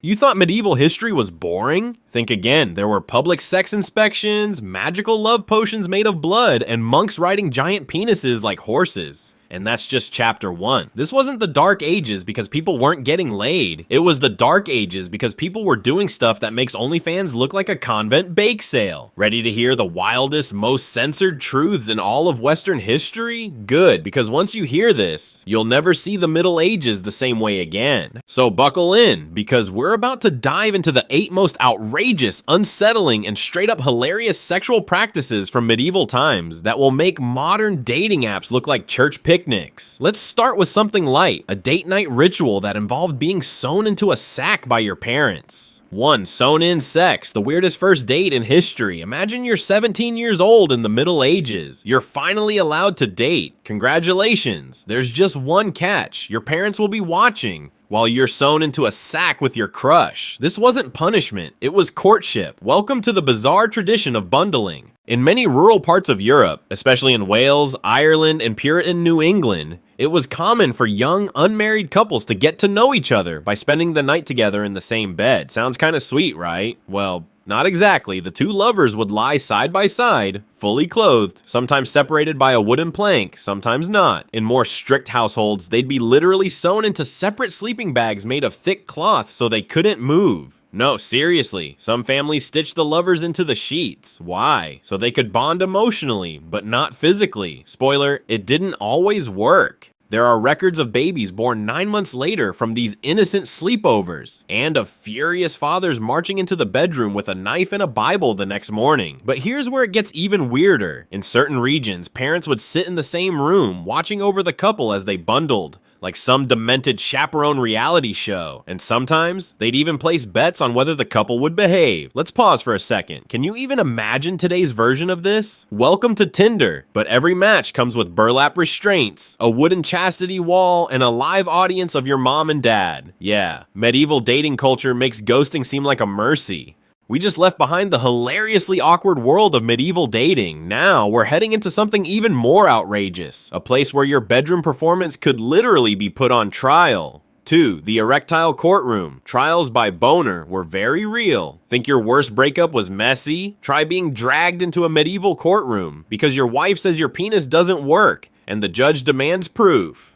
You thought medieval history was boring? Think again, there were public sex inspections, magical love potions made of blood, and monks riding giant penises like horses. And that's just chapter 1. This wasn't the Dark Ages because people weren't getting laid. It was the Dark Ages because people were doing stuff that makes OnlyFans look like a convent bake sale. Ready to hear the wildest, most censored truths in all of Western history? Good, because once you hear this, you'll never see the Middle Ages the same way again. So buckle in, because we're about to dive into the 8 most outrageous, unsettling, and straight up hilarious sexual practices from medieval times that will make modern dating apps look like church picnics. Let's start with something light, a date night ritual that involved being sewn into a sack by your parents. 1. Sewn-in sex, the weirdest first date in history. Imagine you're 17 years old in the Middle Ages. You're finally allowed to date. Congratulations. There's just one catch. Your parents will be watching while you're sewn into a sack with your crush. This wasn't punishment, it was courtship. Welcome to the bizarre tradition of bundling. In many rural parts of Europe, especially in Wales, Ireland, and Puritan New England, it was common for young, unmarried couples to get to know each other by spending the night together in the same bed. Sounds kinda sweet, right? Well, not exactly. The two lovers would lie side by side, fully clothed, sometimes separated by a wooden plank, sometimes not. In more strict households, they'd be literally sewn into separate sleeping bags made of thick cloth so they couldn't move. No, seriously, some families stitched the lovers into the sheets. Why? So they could bond emotionally, but not physically. Spoiler, it didn't always work. There are records of babies born 9 months later from these innocent sleepovers, and of furious fathers marching into the bedroom with a knife and a Bible the next morning. But here's where it gets even weirder. In certain regions, parents would sit in the same room, watching over the couple as they bundled, like some demented chaperone reality show. And sometimes, they'd even place bets on whether the couple would behave. Let's pause for a second. Can you even imagine today's version of this? Welcome to Tinder, but every match comes with burlap restraints, a wooden chastity wall, and a live audience of your mom and dad. Yeah, medieval dating culture makes ghosting seem like a mercy. We just left behind the hilariously awkward world of medieval dating. Now, we're heading into something even more outrageous. A place where your bedroom performance could literally be put on trial. 2. The erectile courtroom. Trials by boner were very real. Think your worst breakup was messy? Try being dragged into a medieval courtroom because your wife says your penis doesn't work and the judge demands proof.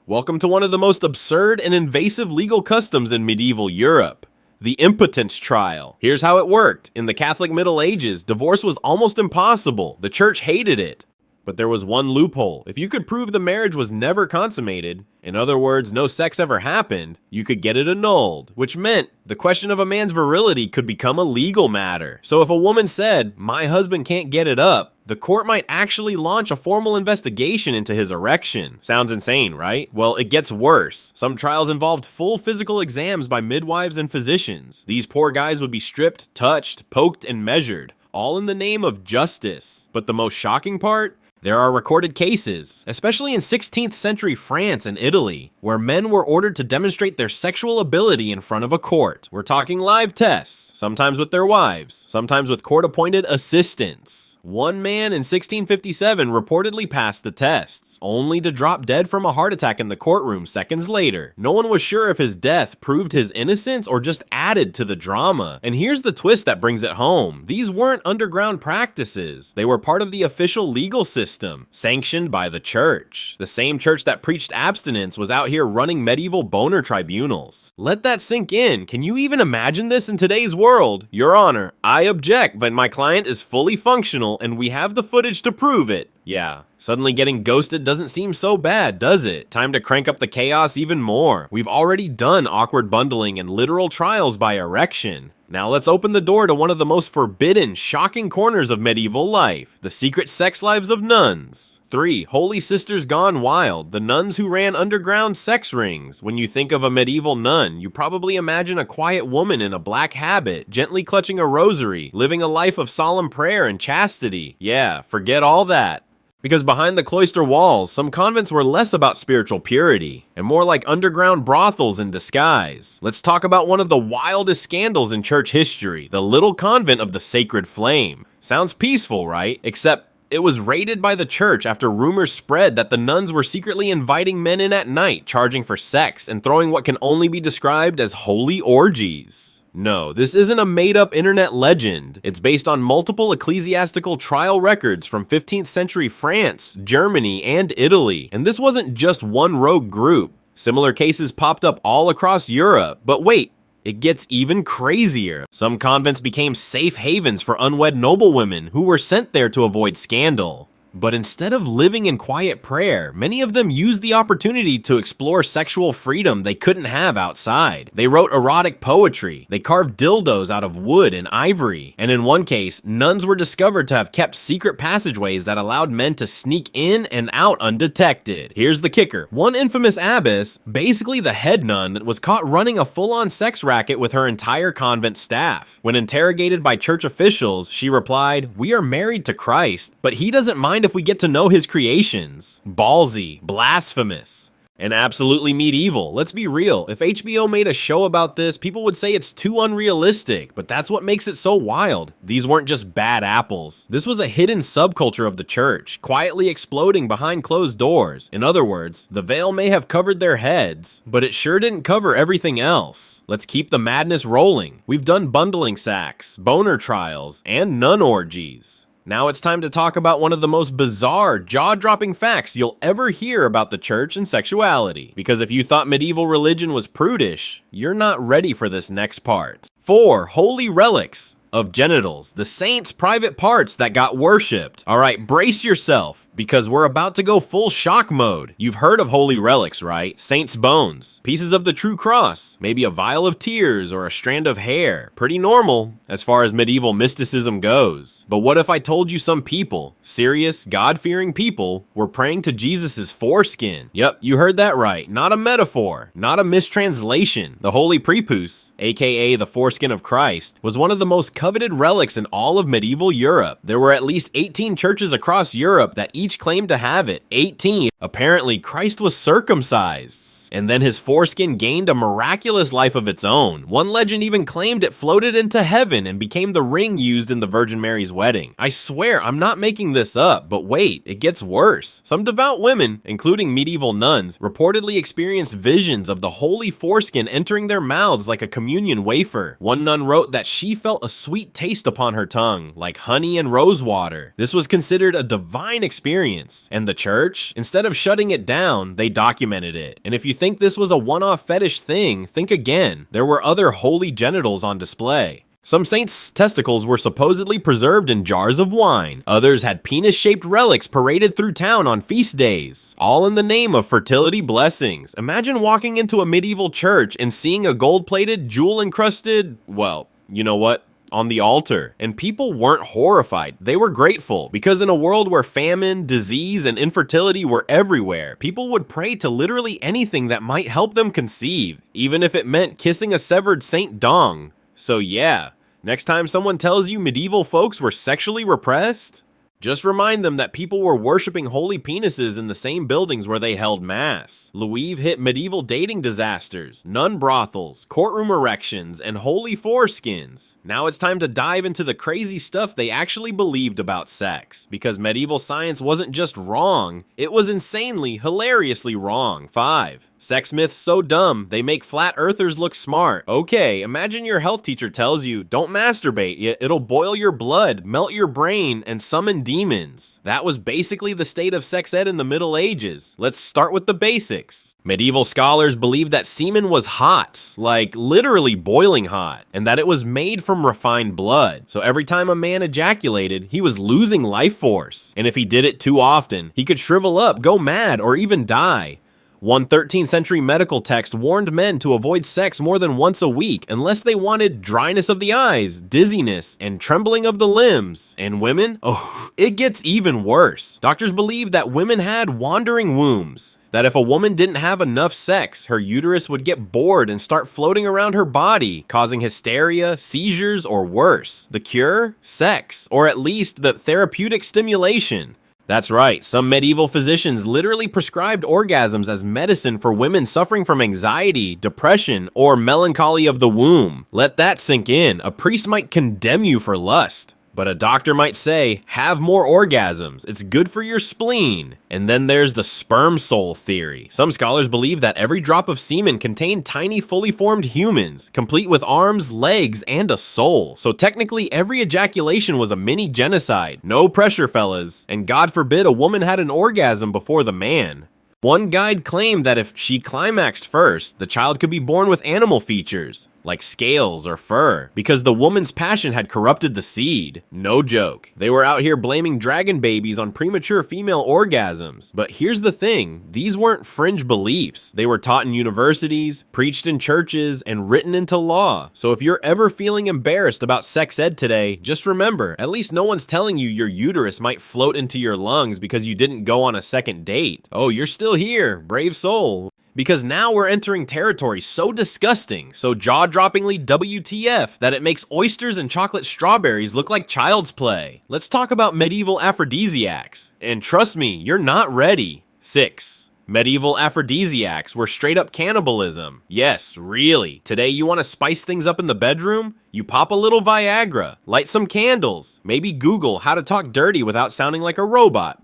Welcome to one of the most absurd and invasive legal customs in medieval Europe. The impotence trial. Here's how it worked. In the Catholic Middle Ages, divorce was almost impossible. The church hated it. But there was one loophole. If you could prove the marriage was never consummated, in other words, no sex ever happened, you could get it annulled, which meant the question of a man's virility could become a legal matter. So if a woman said, "My husband can't get it up," the court might actually launch a formal investigation into his erection. Sounds insane, right? Well, it gets worse. Some trials involved full physical exams by midwives and physicians. These poor guys would be stripped, touched, poked, and measured, all in the name of justice. But the most shocking part? There are recorded cases, especially in 16th century France and Italy, where men were ordered to demonstrate their sexual ability in front of a court. We're talking live tests, sometimes with their wives, sometimes with court-appointed assistants. One man in 1657 reportedly passed the tests, only to drop dead from a heart attack in the courtroom seconds later. No one was sure if his death proved his innocence or just added to the drama. And here's the twist that brings it home. These weren't underground practices. They were part of the official legal system, sanctioned by the church. The same church that preached abstinence was out here running medieval boner tribunals. Let that sink in. Can you even imagine this in today's world? Your Honor, I object, but my client is fully functional and we have the footage to prove it. Yeah, suddenly getting ghosted doesn't seem so bad, does it? Time to crank up the chaos even more. We've already done awkward bundling and literal trials by erection. Now let's open the door to one of the most forbidden, shocking corners of medieval life, the secret sex lives of nuns. 3. Holy sisters gone wild, the nuns who ran underground sex rings. When you think of a medieval nun, you probably imagine a quiet woman in a black habit, gently clutching a rosary, living a life of solemn prayer and chastity. Yeah, forget all that. Because behind the cloister walls, some convents were less about spiritual purity and more like underground brothels in disguise. Let's talk about one of the wildest scandals in church history, the little convent of the Sacred Flame. Sounds peaceful, right? Except it was raided by the church after rumors spread that the nuns were secretly inviting men in at night, charging for sex, and throwing what can only be described as holy orgies. No, this isn't a made-up internet legend. It's based on multiple ecclesiastical trial records from 15th century France, Germany, and Italy. And this wasn't just one rogue group. Similar cases popped up all across Europe. But wait, it gets even crazier. Some convents became safe havens for unwed noblewomen who were sent there to avoid scandal. But instead of living in quiet prayer, many of them used the opportunity to explore sexual freedom they couldn't have outside. They wrote erotic poetry, they carved dildos out of wood and ivory, and in one case, nuns were discovered to have kept secret passageways that allowed men to sneak in and out undetected. Here's the kicker. One infamous abbess, basically the head nun, was caught running a full-on sex racket with her entire convent staff. When interrogated by church officials, she replied, "We are married to Christ, but he doesn't mind if we get to know his creations." Ballsy, blasphemous, and absolutely medieval. Let's be real, if HBO made a show about this, people would say it's too unrealistic, but that's what makes it so wild. These weren't just bad apples. This was a hidden subculture of the church, quietly exploding behind closed doors. In other words, the veil may have covered their heads, but it sure didn't cover everything else. Let's keep the madness rolling. We've done bundling sacks, boner trials, and nun orgies. Now it's time to talk about one of the most bizarre, jaw-dropping facts you'll ever hear about the church and sexuality. Because if you thought medieval religion was prudish, you're not ready for this next part. 4 holy relics of genitals, the saints' private parts that got worshipped. Alright, brace yourself, because we're about to go full shock mode. You've heard of holy relics, right? Saints' bones, pieces of the true cross, maybe a vial of tears or a strand of hair. Pretty normal as far as medieval mysticism goes. But what if I told you some people, serious, God-fearing people, were praying to Jesus' foreskin? Yep, you heard that right. Not a metaphor, not a mistranslation. The holy prepuce, aka the foreskin of Christ, was one of the most coveted relics in all of medieval Europe. There were at least 18 churches across Europe that each claimed to have it. 18. Apparently, Christ was circumcised, and then his foreskin gained a miraculous life of its own. One legend even claimed it floated into heaven and became the ring used in the Virgin Mary's wedding. I swear, I'm not making this up, but wait, it gets worse. Some devout women, including medieval nuns, reportedly experienced visions of the holy foreskin entering their mouths like a communion wafer. One nun wrote that she felt a sweet taste upon her tongue, like honey and rose water. This was considered a divine experience, and the church, instead of shutting it down, they documented it. And if you think this was a one-off fetish thing, think again. There were other holy genitals on display. Some saints' testicles were supposedly preserved in jars of wine. Others had penis-shaped relics paraded through town on feast days, all in the name of fertility blessings. Imagine walking into a medieval church and seeing a gold-plated, jewel-encrusted, well, you know what? On the altar, and people weren't horrified. They were grateful, because in a world where famine, disease, and infertility were everywhere, people would pray to literally anything that might help them conceive, even if it meant kissing a severed Saint Dong. So yeah, next time someone tells you medieval folks were sexually repressed, just remind them that people were worshipping holy penises in the same buildings where they held mass. Louis hit medieval dating disasters, nun brothels, courtroom erections, and holy foreskins. Now it's time to dive into the crazy stuff they actually believed about sex, because medieval science wasn't just wrong, it was insanely, hilariously wrong. 5. Sex myths so dumb, they make flat earthers look smart. Okay, imagine your health teacher tells you, don't masturbate, it'll boil your blood, melt your brain, and summon demons. That was basically the state of sex ed in the Middle Ages. Let's start with the basics. Medieval scholars believed that semen was hot, like literally boiling hot, and that it was made from refined blood. So every time a man ejaculated, he was losing life force. And if he did it too often, he could shrivel up, go mad, or even die. One 13th century medical text warned men to avoid sex more than once a week unless they wanted dryness of the eyes, dizziness, and trembling of the limbs. And women? Oh, it gets even worse. Doctors believed that women had wandering wombs, that if a woman didn't have enough sex, her uterus would get bored and start floating around her body, causing hysteria, seizures, or worse. The cure? Sex, or at least the therapeutic stimulation. That's right, some medieval physicians literally prescribed orgasms as medicine for women suffering from anxiety, depression, or melancholy of the womb. Let that sink in. A priest might condemn you for lust. But a doctor might say, have more orgasms, it's good for your spleen. And then there's the sperm soul theory. Some scholars believe that every drop of semen contained tiny fully formed humans, complete with arms, legs, and a soul. So technically every ejaculation was a mini genocide. No pressure, fellas. And God forbid a woman had an orgasm before the man. One guide claimed that if she climaxed first, the child could be born with animal features, like scales or fur, because the woman's passion had corrupted the seed. No joke. They were out here blaming dragon babies on premature female orgasms. But here's the thing, these weren't fringe beliefs. They were taught in universities, preached in churches, and written into law. So if you're ever feeling embarrassed about sex ed today, just remember, at least no one's telling you your uterus might float into your lungs because you didn't go on a second date. Oh, you're still here, brave soul. Because now we're entering territory so disgusting, so jaw-droppingly WTF, that it makes oysters and chocolate strawberries look like child's play. Let's talk about medieval aphrodisiacs. And trust me, you're not ready. 6. Medieval aphrodisiacs were straight up cannibalism. Yes, really. Today you want to spice things up in the bedroom? You pop a little Viagra, light some candles, maybe Google how to talk dirty without sounding like a robot.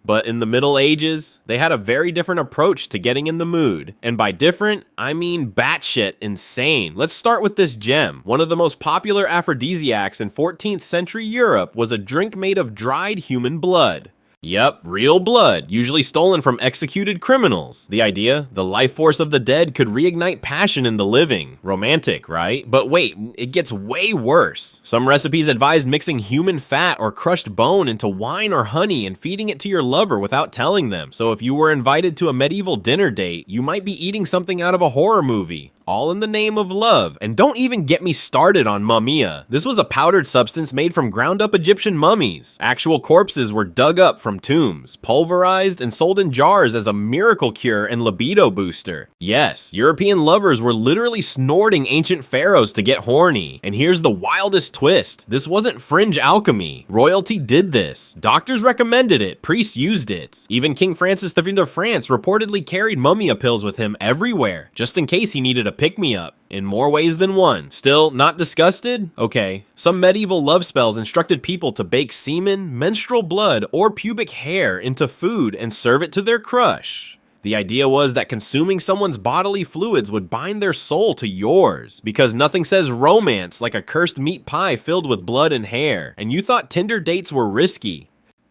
But in the Middle Ages, they had a very different approach to getting in the mood. And by different, I mean batshit insane. Let's start with this gem. One of the most popular aphrodisiacs in 14th century Europe was a drink made of dried human blood. Yep, real blood, usually stolen from executed criminals. The idea, the life force of the dead could reignite passion in the living. Romantic, right? But wait, it gets way worse. Some recipes advise mixing human fat or crushed bone into wine or honey and feeding it to your lover without telling them. So if you were invited to a medieval dinner date, you might be eating something out of a horror movie. All in the name of love. And don't even get me started on mummia. This was a powdered substance made from ground up Egyptian mummies. Actual corpses were dug up from tombs, pulverized, and sold in jars as a miracle cure and libido booster. Yes, European lovers were literally snorting ancient pharaohs to get horny. And here's the wildest twist. This wasn't fringe alchemy. Royalty did this. Doctors recommended it. Priests used it. Even King Francis V of France reportedly carried mummia pills with him everywhere, just in case he needed a pick-me-up. In more ways than one. Still, not disgusted? Okay. Some medieval love spells instructed people to bake semen, menstrual blood, or pubic hair into food and serve it to their crush. The idea was that consuming someone's bodily fluids would bind their soul to yours, because nothing says romance like a cursed meat pie filled with blood and hair, and you thought Tinder dates were risky.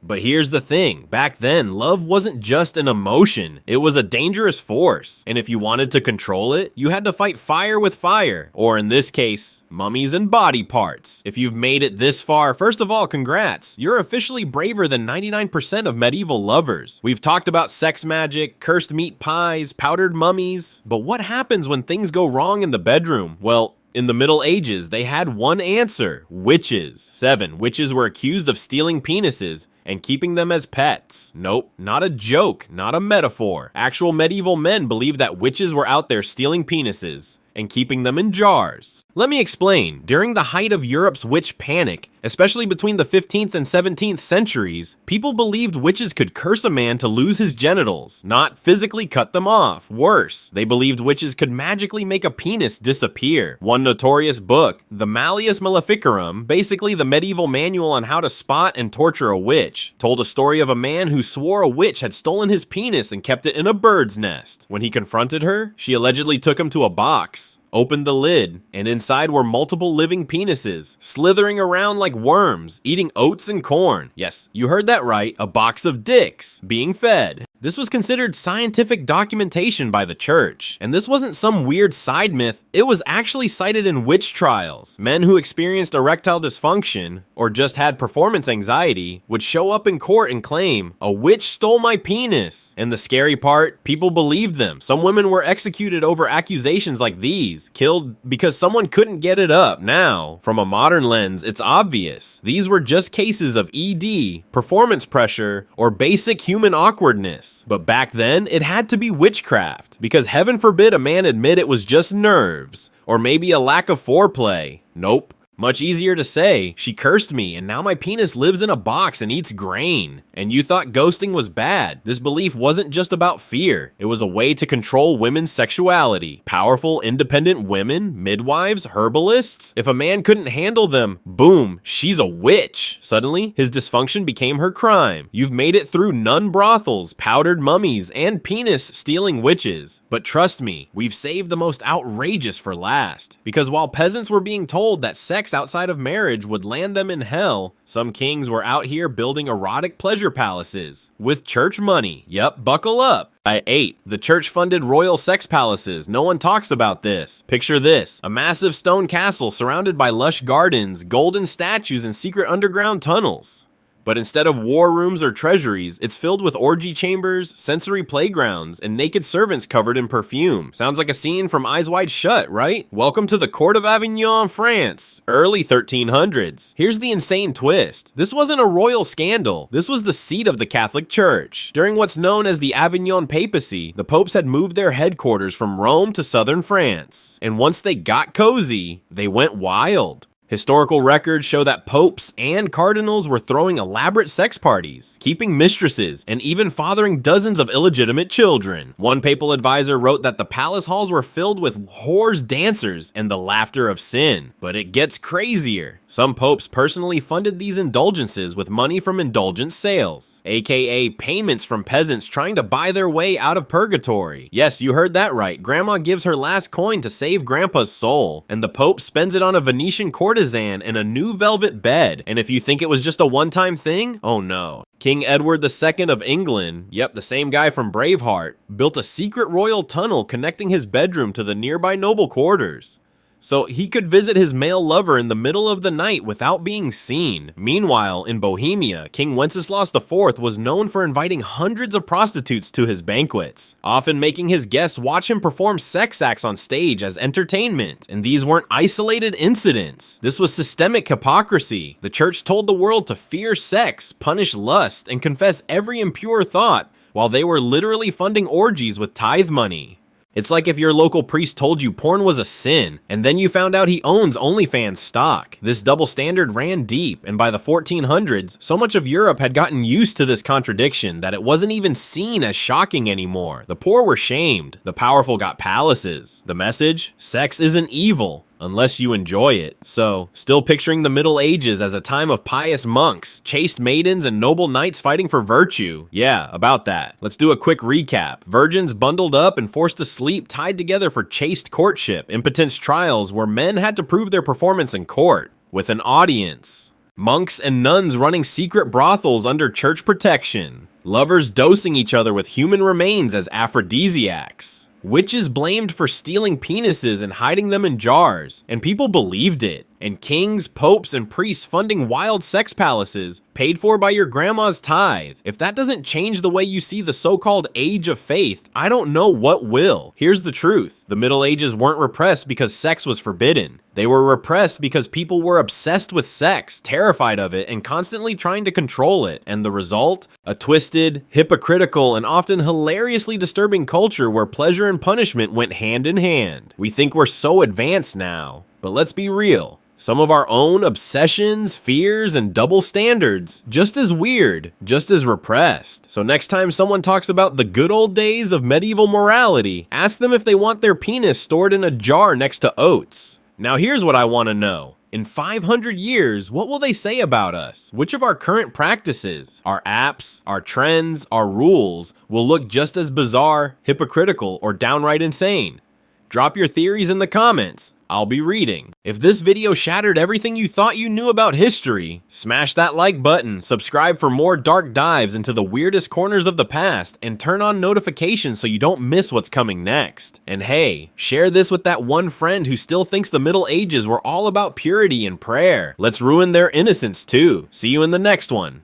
But here's the thing, back then, love wasn't just an emotion, it was a dangerous force, and if you wanted to control it, you had to fight fire with fire, or in this case, mummies and body parts. If you've made it this far, first of all, congrats, you're officially braver than 99% of medieval lovers. We've talked about sex magic, cursed meat pies, powdered mummies, but what happens when things go wrong in the bedroom? Well, in the Middle Ages, they had one answer, witches. 7. Witches were accused of stealing penises and keeping them as pets. Nope, not a joke, not a metaphor. Actual medieval men believed that witches were out there stealing penises and keeping them in jars. Let me explain. During the height of Europe's witch panic, especially between the 15th and 17th centuries, people believed witches could curse a man to lose his genitals, not physically cut them off. Worse, they believed witches could magically make a penis disappear. One notorious book, the Malleus Maleficarum, basically the medieval manual on how to spot and torture a witch, told a story of a man who swore a witch had stolen his penis and kept it in a bird's nest. When he confronted her, she allegedly took him to a box, opened the lid, and inside were multiple living penises, slithering around like worms, eating oats and corn. Yes, you heard that right, a box of dicks being fed. This was considered scientific documentation by the church, and this wasn't some weird side myth, it was actually cited in witch trials. Men who experienced erectile dysfunction, or just had performance anxiety, would show up in court and claim, "A witch stole my penis." And the scary part, people believed them. Some women were executed over accusations like these, killed because someone couldn't get it up. Now, from a modern lens, it's obvious. These were just cases of ED, performance pressure, or basic human awkwardness. But back then, it had to be witchcraft, because heaven forbid a man admit it was just nerves, or maybe a lack of foreplay. Nope. Much easier to say, she cursed me and now my penis lives in a box and eats grain. And you thought ghosting was bad. This belief wasn't just about fear. It was a way to control women's sexuality. Powerful, independent women, midwives, herbalists. If a man couldn't handle them, boom, she's a witch. Suddenly, his dysfunction became her crime. You've made it through nun brothels, powdered mummies, and penis-stealing witches. But trust me, we've saved the most outrageous for last. Because while peasants were being told that sex outside of marriage would land them in hell, some kings were out here building erotic pleasure palaces with church money. Yep, buckle up. 8. The church funded royal sex palaces. No one talks about this. Picture this: a massive stone castle surrounded by lush gardens, golden statues, and secret underground tunnels. But instead of war rooms or treasuries, it's filled with orgy chambers, sensory playgrounds, and naked servants covered in perfume. Sounds like a scene from Eyes Wide Shut, right? Welcome to the Court of Avignon, France, early 1300s. Here's the insane twist. This wasn't a royal scandal. This was the seat of the Catholic Church. During what's known as the Avignon Papacy, the popes had moved their headquarters from Rome to southern France. And once they got cozy, they went wild. Historical records show that popes and cardinals were throwing elaborate sex parties, keeping mistresses, and even fathering dozens of illegitimate children. One papal advisor wrote that the palace halls were filled with whores, dancers, and the laughter of sin. But it gets crazier. Some popes personally funded these indulgences with money from indulgence sales, aka payments from peasants trying to buy their way out of purgatory. Yes, you heard that right. Grandma gives her last coin to save Grandpa's soul, and the pope spends it on a Venetian courtesan and a new velvet bed. And if you think it was just a one-time thing, oh no. King Edward II of England, yep, the same guy from Braveheart, built a secret royal tunnel connecting his bedroom to the nearby noble quarters, so he could visit his male lover in the middle of the night without being seen. Meanwhile, in Bohemia, King Wenceslaus IV was known for inviting hundreds of prostitutes to his banquets, often making his guests watch him perform sex acts on stage as entertainment. And these weren't isolated incidents. This was systemic hypocrisy. The church told the world to fear sex, punish lust, and confess every impure thought, while they were literally funding orgies with tithe money. It's like if your local priest told you porn was a sin, and then you found out he owns OnlyFans stock. This double standard ran deep, and by the 1400s, so much of Europe had gotten used to this contradiction that it wasn't even seen as shocking anymore. The poor were shamed, the powerful got palaces. The message? Sex isn't evil, unless you enjoy it. So, still picturing the Middle Ages as a time of pious monks, chaste maidens, and noble knights fighting for virtue. Yeah, about that. Let's do a quick recap. Virgins bundled up and forced to sleep, tied together for chaste courtship. Impotence trials where men had to prove their performance in court, with an audience. Monks and nuns running secret brothels under church protection. Lovers dosing each other with human remains as aphrodisiacs. Witches blamed for stealing penises and hiding them in jars, and people believed it. And kings, popes, and priests funding wild sex palaces, paid for by your grandma's tithe. If that doesn't change the way you see the so-called age of faith, I don't know what will. Here's the truth. The Middle Ages weren't repressed because sex was forbidden. They were repressed because people were obsessed with sex, terrified of it, and constantly trying to control it. And the result? A twisted, hypocritical, and often hilariously disturbing culture where pleasure and punishment went hand in hand. We think we're so advanced now, but let's be real. Some of our own obsessions, fears, and double standards, just as weird, just as repressed. So next time someone talks about the good old days of medieval morality, ask them if they want their penis stored in a jar next to oats. Now here's what I want to know. In 500 years, what will they say about us? Which of our current practices, our apps, our trends, our rules, will look just as bizarre, hypocritical, or downright insane? Drop your theories in the comments. I'll be reading. If this video shattered everything you thought you knew about history, smash that like button, subscribe for more dark dives into the weirdest corners of the past, and turn on notifications so you don't miss what's coming next. And hey, share this with that one friend who still thinks the Middle Ages were all about purity and prayer. Let's ruin their innocence too. See you in the next one.